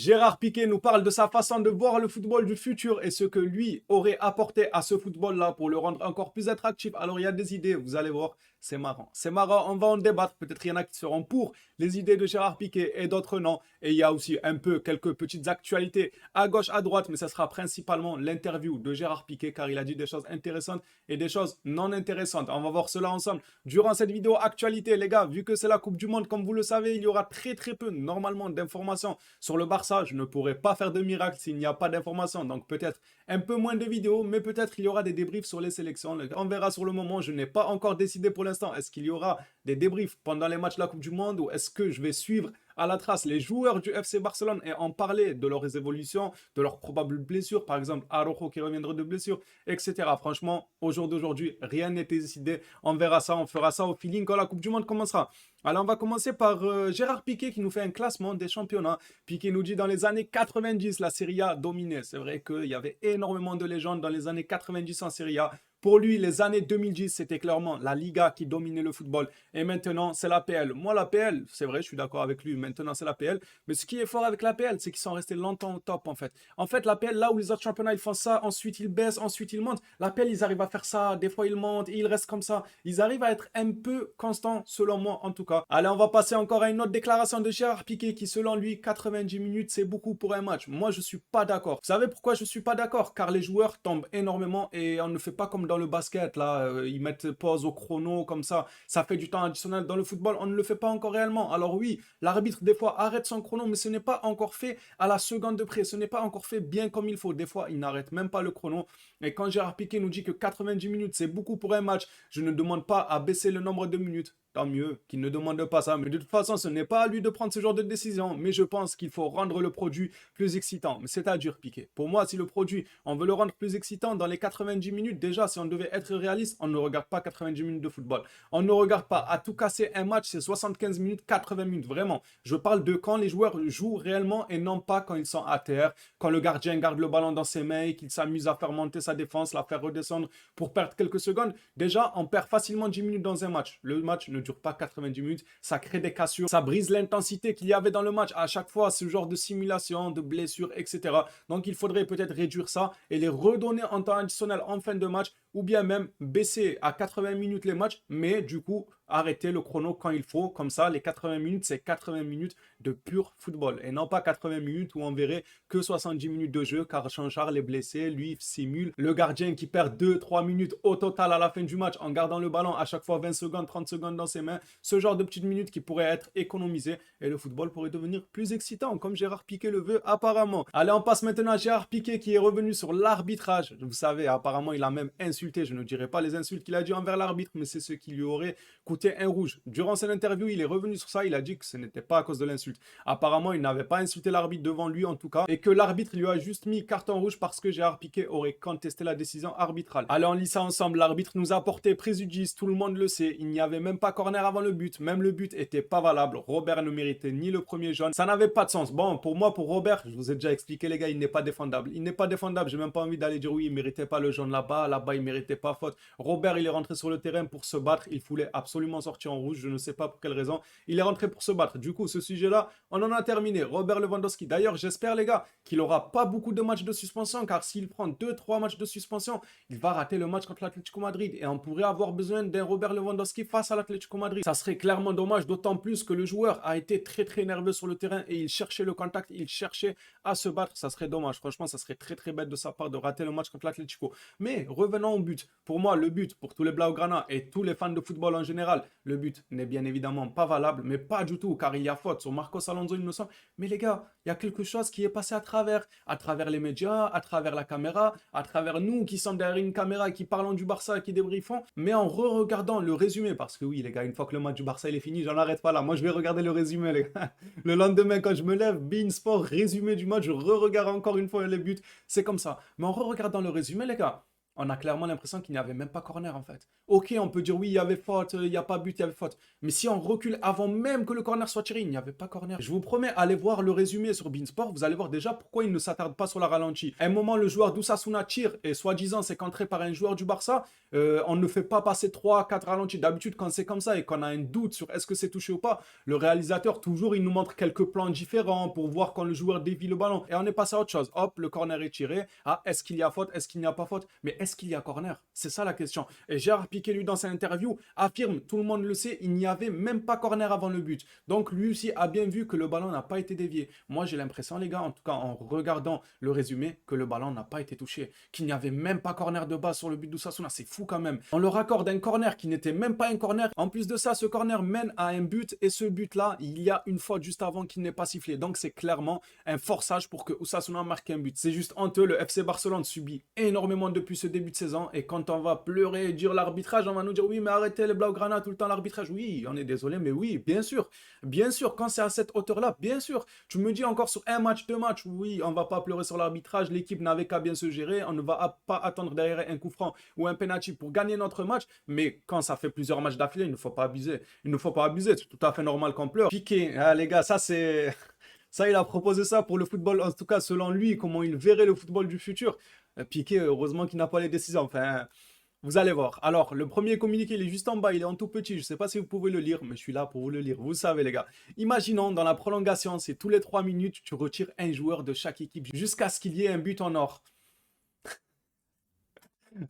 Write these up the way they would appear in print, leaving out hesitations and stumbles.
Gérard Piqué nous parle de sa façon de voir le football du futur et ce que lui aurait apporté à ce football-là pour le rendre encore plus attractif. Alors il y a des idées, vous allez voir, c'est marrant. C'est marrant, on va en débattre. Peut-être il y en a qui seront pour les idées de Gérard Piqué et d'autres non. Et il y a aussi un peu quelques petites actualités à gauche, à droite, mais ça sera principalement l'interview de Gérard Piqué car il a dit des choses intéressantes et des choses non intéressantes. On va voir cela ensemble durant cette vidéo actualité, les gars. Vu que c'est la Coupe du Monde, comme vous le savez, il y aura très peu normalement d'informations sur le Barça. Je ne pourrai pas faire de miracle s'il n'y a pas d'informations. Donc peut-être un peu moins de vidéos, mais peut-être il y aura des débriefs sur les sélections. On verra sur le moment. Je n'ai pas encore décidé pour l'instant. Est-ce qu'il y aura des débriefs pendant les matchs de la Coupe du Monde ou est-ce que je vais suivre à la trace les joueurs du FC Barcelone et en parler de leurs évolutions, de leurs probables blessures, par exemple Araujo qui reviendra de blessure, etc. Franchement, au jour d'aujourd'hui, rien n'est décidé. On verra ça, on fera ça au feeling quand la Coupe du Monde commencera. Alors on va commencer par Gérard Piqué qui nous fait un classement des championnats. Piqué nous dit dans les années 90, la Serie A dominait. C'est vrai qu'il y avait énormément de légendes dans les années 90 en Serie A. Pour lui, les années 2010, c'était clairement la Liga qui dominait le football. Et maintenant, c'est l'APL. Moi, l'APL, c'est vrai, je suis d'accord avec lui. Maintenant, c'est l'APL. Mais ce qui est fort avec l'APL, c'est qu'ils sont restés longtemps au top, en fait. En fait, l'APL, là où les autres championnats, ils font ça, ensuite ils baissent, ensuite ils montent. L'APL, ils arrivent à faire ça. Des fois, ils montent et ils restent comme ça. Ils arrivent à être un peu constants, selon moi, en tout cas. Allez, on va passer encore à une autre déclaration de Gérard Piqué qui, selon lui, 90 minutes, c'est beaucoup pour un match. Moi, je suis pas d'accord. Vous savez pourquoi je suis pas d'accord? Car les joueurs tombent énormément et on ne fait pas comme dans le basket, là, ils mettent pause au chrono, comme ça fait du temps additionnel. Dans le football, on ne le fait pas encore réellement. Alors oui, l'arbitre, des fois, arrête son chrono, mais ce n'est pas encore fait à la seconde de près, ce n'est pas encore fait bien comme il faut. Des fois, il n'arrête même pas le chrono. Et quand Gérard Piqué nous dit que 90 minutes, c'est beaucoup pour un match, je ne demande pas à baisser le nombre de minutes. Tant mieux qu'il ne demande pas ça. Mais de toute façon, ce n'est pas à lui de prendre ce genre de décision. Mais je pense qu'il faut rendre le produit plus excitant. C'est-à-dire, Piqué. Pour moi, si le produit, on veut le rendre plus excitant dans les 90 minutes, déjà, si on devait être réaliste, on ne regarde pas 90 minutes de football. On ne regarde pas. À tout casser un match, c'est 75 minutes, 80 minutes. Vraiment. Je parle de quand les joueurs jouent réellement et non pas quand ils sont à terre, quand le gardien garde le ballon dans ses mains et qu'il s'amuse à faire monter sa défense, la faire redescendre pour perdre quelques secondes. Déjà, on perd facilement 10 minutes dans un match. Le match ne dure pas 90 minutes, ça crée des cassures, ça brise l'intensité qu'il y avait dans le match. À chaque fois, ce genre de simulation, de blessures, etc. Donc il faudrait peut-être réduire ça et les redonner en temps additionnel en fin de match ou bien même baisser à 80 minutes les matchs, mais du coup arrêter le chrono quand il faut. Comme ça, les 80 minutes, c'est 80 minutes de pur football et non pas 80 minutes où on verrait que 70 minutes de jeu car Jean-Charles est blessé, lui simule. Le gardien qui perd 2-3 minutes au total à la fin du match en gardant le ballon à chaque fois 20 secondes, 30 secondes dans ses mains. Ce genre de petites minutes qui pourraient être économisées et le football pourrait devenir plus excitant comme Gérard Piqué le veut apparemment. Allez, on passe maintenant à Gérard Piqué qui est revenu sur l'arbitrage. Vous savez, apparemment il a même insulté, je ne dirais pas les insultes qu'il a dit envers l'arbitre, mais c'est ce qui lui aurait coûté un rouge. Durant cette interview, il est revenu sur ça, il a dit que ce n'était pas à cause de l'insulte. Apparemment, il n'avait pas insulté l'arbitre devant lui en tout cas, et que l'arbitre lui a juste mis carton rouge parce que Gérard Piqué aurait contesté la décision arbitrale. Allez, on lit ça ensemble. L'arbitre nous a porté préjudice, tout le monde le sait. Il n'y avait même pas corner avant le but, même le but était pas valable. Robert ne méritait ni le premier jaune, ça n'avait pas de sens. Bon, pour moi, pour Robert, je vous ai déjà expliqué les gars, il n'est pas défendable. Il n'est pas défendable, j'ai même pas envie d'aller dire oui, il méritait pas le jaune là-bas il méritait pas faute. Robert, il est rentré sur le terrain pour se battre, il voulait absolument sortir en rouge, je ne sais pas pour quelle raison. Il est rentré pour se battre. Du coup, ce sujet-là, on en a terminé. Robert Lewandowski. D'ailleurs, j'espère les gars qu'il n'aura pas beaucoup de matchs de suspension car s'il prend 2-3 matchs de suspension, il va rater le match contre l'Atlético Madrid et on pourrait avoir besoin d'un Robert Lewandowski face à l'Atlético Madrid. Ça serait clairement dommage, d'autant plus que le joueur a été très nerveux sur le terrain et il cherchait le contact, il cherchait à se battre. Ça serait dommage. Franchement, ça serait très bête de sa part de rater le match contre l'Atlético. Mais revenons au but. Pour moi, le but, pour tous les Blaugrana et tous les fans de football en général, le but n'est bien évidemment pas valable, mais pas du tout, car il y a faute sur Marcos Alonso, il me semble. Mais les gars, il y a quelque chose qui est passé à travers les médias, à travers la caméra, à travers nous qui sommes derrière une caméra et qui parlons du Barça, qui débriefons, mais en re-regardant le résumé, parce que oui, les gars, une fois que le match du Barça il est fini, j'en arrête pas là. Moi, je vais regarder le résumé, les gars. Le lendemain, quand je me lève, beIN Sport, résumé du match, je re-regarde encore une fois les buts. C'est comme ça. Mais en re-regardant le résumé, les gars, on a clairement l'impression qu'il n'y avait même pas corner en fait. Ok, on peut dire oui, il y avait faute, il n'y a pas but, il y avait faute. Mais si on recule avant même que le corner soit tiré, il n'y avait pas corner. Je vous promets, allez voir le résumé sur Beansport, vous allez voir déjà pourquoi il ne s'attarde pas sur la ralenti. À un moment, le joueur d'Osasuna tire et soi-disant c'est contré par un joueur du Barça. On ne fait pas passer 3-4 ralentis. D'habitude, quand c'est comme ça et qu'on a un doute sur est-ce que c'est touché ou pas, le réalisateur, toujours, il nous montre quelques plans différents pour voir quand le joueur dévie le ballon. Et on est passé à autre chose. Hop, le corner est tiré. Ah, est-ce qu'il y a faute? Est-ce qu'il n'y a pas faute? Mais est-ce qu'il y a corner? C'est ça la question. Et Gérard Piqué, lui, dans sa interview, affirme, tout le monde le sait, il n'y avait même pas corner avant le but. Donc, lui aussi a bien vu que le ballon n'a pas été dévié. Moi, j'ai l'impression, les gars, en tout cas, en regardant le résumé, que le ballon n'a pas été touché. Qu'il n'y avait même pas corner de base sur le but d'Osasuna. C'est fou quand même. On leur accorde un corner qui n'était même pas un corner. En plus de ça, ce corner mène à un but. Et ce but-là, il y a une faute juste avant qui n'est pas sifflé. Donc, c'est clairement un forçage pour que Osasuna marque un but. C'est juste honteux. Le FC Barcelone subit énormément depuis ce début de saison. Et quand on va pleurer et dire l'arbitrage, on va nous dire oui, mais arrêtez les Blaugrana tout le temps l'arbitrage. Oui, on est désolé, mais oui, bien sûr. Bien sûr, quand c'est à cette hauteur-là, bien sûr. Tu me dis encore sur un match, deux matchs, oui, on va pas pleurer sur l'arbitrage. L'équipe n'avait qu'à bien se gérer. On ne va pas attendre derrière un coup franc ou un penalty pour gagner notre match. Mais quand ça fait plusieurs matchs d'affilée, il ne faut pas abuser. Il ne faut pas abuser. C'est tout à fait normal qu'on pleure. Piqué, ah, les gars, ça c'est. Ça, il a proposé ça pour le football, en tout cas selon lui, comment il verrait le football du futur. Piqué, heureusement qu'il n'a pas les décisions. Enfin, vous allez voir. Alors, le premier communiqué, il est juste en bas, il est en tout petit. Je ne sais pas si vous pouvez le lire, mais je suis là pour vous le lire. Vous savez, les gars. Imaginons, dans la prolongation, c'est tous les 3 minutes, tu retires un joueur de chaque équipe jusqu'à ce qu'il y ait un but en or.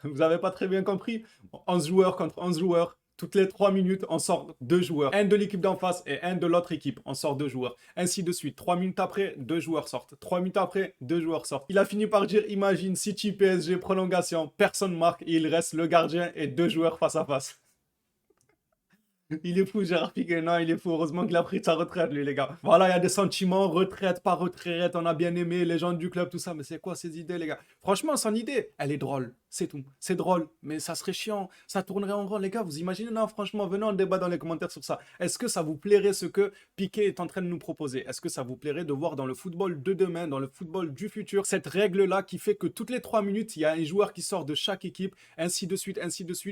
Vous n'avez pas très bien compris? 11 joueurs contre 11 joueurs. Toutes les 3 minutes, on sort 2 joueurs. Un de l'équipe d'en face et un de l'autre équipe. On sort 2 joueurs. Ainsi de suite. 3 minutes après, 2 joueurs sortent. 3 minutes après, 2 joueurs sortent. Il a fini par dire, imagine, City, PSG, prolongation, personne marque et il reste le gardien et 2 joueurs face à face. Il est fou, Gérard Piqué. Non, il est fou. Heureusement qu'il a pris sa retraite, lui, les gars. Voilà, il y a des sentiments, retraite, pas retraite. On a bien aimé les gens du club, tout ça. Mais c'est quoi ces idées, les gars? Franchement, son idée, elle est drôle. C'est tout. C'est drôle. Mais ça serait chiant. Ça tournerait en rond, les gars. Vous imaginez? Non, franchement, venez en débat dans les commentaires sur ça. Est-ce que ça vous plairait ce que Piqué est en train de nous proposer? Est-ce que ça vous plairait de voir dans le football de demain, dans le football du futur, cette règle-là qui fait que toutes les 3 minutes, il y a un joueur qui sort de chaque équipe, ainsi de suite,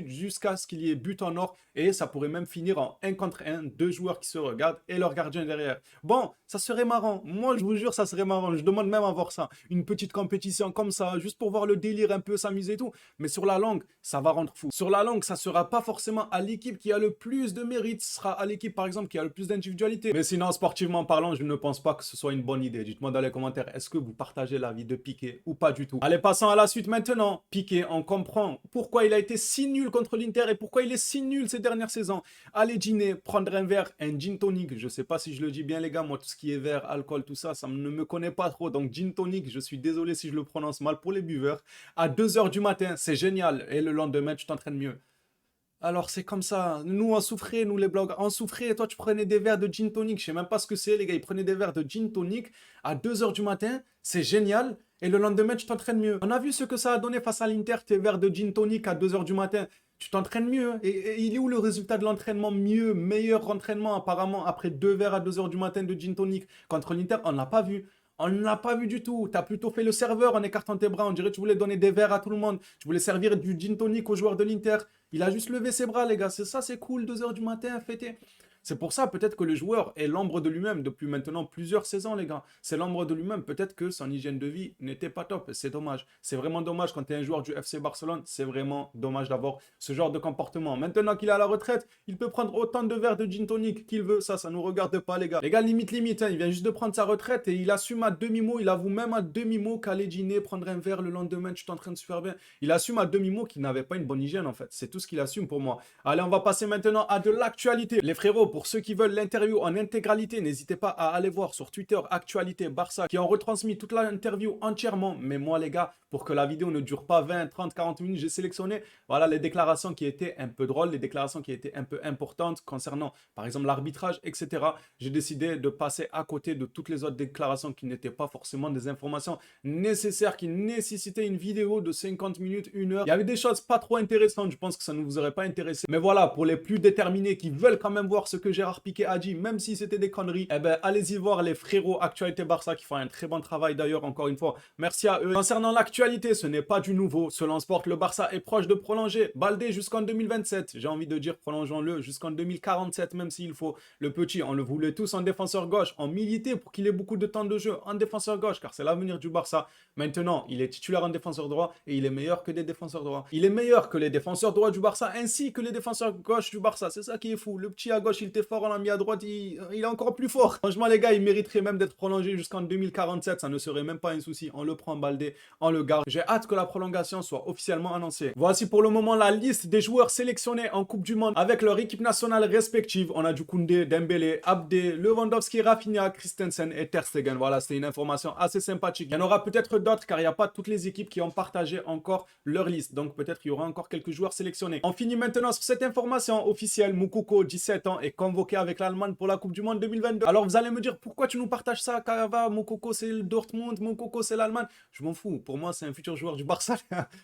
jusqu'à ce qu'il y ait but en or. Et ça pourrait même finir en 1 contre 1, 2 joueurs qui se regardent et leur gardien derrière. Bon, ça serait marrant. Moi, je vous jure, ça serait marrant. Je demande même à voir ça. Une petite compétition comme ça, juste pour voir le délire, un peu s'amuser et tout. Mais sur la longue, ça va rendre fou. Sur la longue, ça sera pas forcément à l'équipe qui a le plus de mérite. Ce sera à l'équipe, par exemple, qui a le plus d'individualité. Mais sinon, sportivement parlant, je ne pense pas que ce soit une bonne idée. Dites-moi dans les commentaires, est-ce que vous partagez l'avis de Piqué ou pas du tout? Allez, passons à la suite maintenant. Piqué, on comprend pourquoi il a été si nul contre l'Inter et pourquoi il est si nul ces dernières saisons. Allez dîner, prendre un verre, un gin tonic. Je sais pas si je le dis bien, les gars. Moi, tout ce qui est verre, alcool, tout ça, ça ne me connaît pas trop. Donc, gin tonic, je suis désolé si je le prononce mal pour les buveurs. À 2 h du matin, c'est génial. Et le lendemain, tu t'entraînes mieux. Alors, c'est comme ça. Nous, on souffrait, nous, les blogs. On souffrait. Toi, tu prenais des verres de gin tonic. Je sais même pas ce que c'est, les gars. Ils prenaient des verres de gin tonic à 2 h du matin. C'est génial. Et le lendemain, tu t'entraînes mieux. On a vu ce que ça a donné face à l'Inter, tes verres de gin tonic à 2 h du matin. Tu t'entraînes mieux. Et il est où le résultat de l'entraînement mieux, meilleur entraînement apparemment après 2 verres à 2 h du matin de gin tonic contre l'Inter? On l'a pas vu. On ne l'a pas vu du tout. Tu as plutôt fait le serveur en écartant tes bras. On dirait que tu voulais donner des verres à tout le monde. Tu voulais servir du gin tonic aux joueurs de l'Inter. Il a juste levé ses bras, les gars. C'est ça, c'est cool, 2 h du matin, fêter. C'est pour ça, peut-être que le joueur est l'ombre de lui-même depuis maintenant plusieurs saisons, les gars. C'est l'ombre de lui-même. Peut-être que son hygiène de vie n'était pas top. C'est dommage. C'est vraiment dommage quand tu es un joueur du FC Barcelone. C'est vraiment dommage d'avoir ce genre de comportement. Maintenant qu'il est à la retraite, il peut prendre autant de verres de gin tonic qu'il veut. Ça nous regarde pas, les gars. Les gars, limite. Hein. Il vient juste de prendre sa retraite et il assume à demi-mot. Il avoue même à demi-mot qu'aller dîner, prendre un verre le lendemain, tu t'entraînes super bien. Il assume à demi-mot qu'il n'avait pas une bonne hygiène, en fait. C'est tout ce qu'il assume pour moi. Allez, on va passer maintenant à de l'actualité. Les frérots, pour ceux qui veulent l'interview en intégralité, n'hésitez pas à aller voir sur Twitter Actualité Barça qui ont retransmis toute l'interview entièrement. Mais moi, les gars, pour que la vidéo ne dure pas 20, 30, 40 minutes, j'ai sélectionné voilà, les déclarations qui étaient un peu drôles, les déclarations qui étaient un peu importantes concernant, par exemple, l'arbitrage, etc. J'ai décidé de passer à côté de toutes les autres déclarations qui n'étaient pas forcément des informations nécessaires, qui nécessitaient une vidéo de 50 minutes, 1 heure. Il y avait des choses pas trop intéressantes, je pense que ça ne vous aurait pas intéressé. Mais voilà, pour les plus déterminés qui veulent quand même voir ce que que Gérard Piqué a dit, même si c'était des conneries, eh ben, allez-y voir les frérots Actualité Barça qui font un très bon travail d'ailleurs, encore une fois. Merci à eux. Concernant l'actualité, ce n'est pas du nouveau. Selon Sport, le Barça est proche de prolonger Baldé jusqu'en 2027. J'ai envie de dire, prolongeons-le jusqu'en 2047, même s'il faut. Le petit, on le voulait tous en défenseur gauche, en milité pour qu'il ait beaucoup de temps de jeu en défenseur gauche, car c'est l'avenir du Barça. Maintenant, il est titulaire en défenseur droit et il est meilleur que des défenseurs droits. Il est meilleur que les défenseurs droits du Barça ainsi que les défenseurs gauche du Barça. C'est ça qui est fou. Le petit à gauche, il était fort, on l'a mis à droite, il est encore plus fort. Franchement, les gars, il mériterait même d'être prolongé jusqu'en 2047. Ça ne serait même pas un souci. On le prend Baldé, on le garde. J'ai hâte que la prolongation soit officiellement annoncée. Voici pour le moment la liste des joueurs sélectionnés en Coupe du Monde avec leur équipe nationale respective. On a du Koundé, Dembélé, Abdé, Lewandowski, Rafinha, Christensen et Ter Stegen. Voilà, c'était une information assez sympathique. Il y en aura peut-être d'autres car il n'y a pas toutes les équipes qui ont partagé encore leur liste. Donc peut-être il y aura encore quelques joueurs sélectionnés. On finit maintenant sur cette information officielle. Moukoko, 17 ans, est convoqué avec l'Allemagne pour la Coupe du Monde 2022. Alors vous allez me dire, pourquoi tu nous partages ça, Kava? Moukoko c'est le Dortmund, Moukoko c'est l'Allemagne. Je m'en fous. Pour moi, c'est un futur joueur du Barça.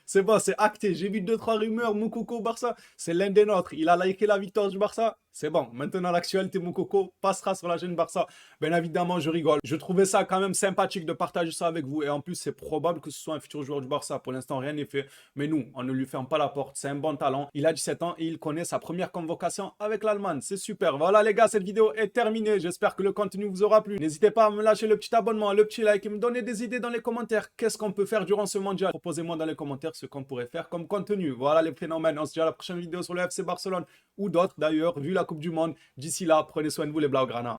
C'est bon, c'est acté. J'ai vu 2-3 rumeurs. Moukoko Barça, c'est l'un des nôtres. Il a liké la victoire du Barça. C'est bon, maintenant l'actualité Moukoko passera sur la chaîne Barça. Bien évidemment, je rigole. Je trouvais ça quand même sympathique de partager ça avec vous. Et en plus, c'est probable que ce soit un futur joueur du Barça. Pour l'instant, rien n'est fait. Mais nous, on ne lui ferme pas la porte. C'est un bon talent. Il a 17 ans et il connaît sa première convocation avec l'Allemagne. C'est super. Voilà les gars, cette vidéo est terminée. J'espère que le contenu vous aura plu. N'hésitez pas à me lâcher le petit abonnement, le petit like et me donner des idées dans les commentaires. Qu'est-ce qu'on peut faire durant ce mondial? Proposez-moi dans les commentaires ce qu'on pourrait faire comme contenu. Voilà les phénomènes. On se dit à la prochaine vidéo sur le FC Barcelone ou d'autres d'ailleurs, vu la Coupe du Monde. D'ici là, prenez soin de vous les Blaugrana.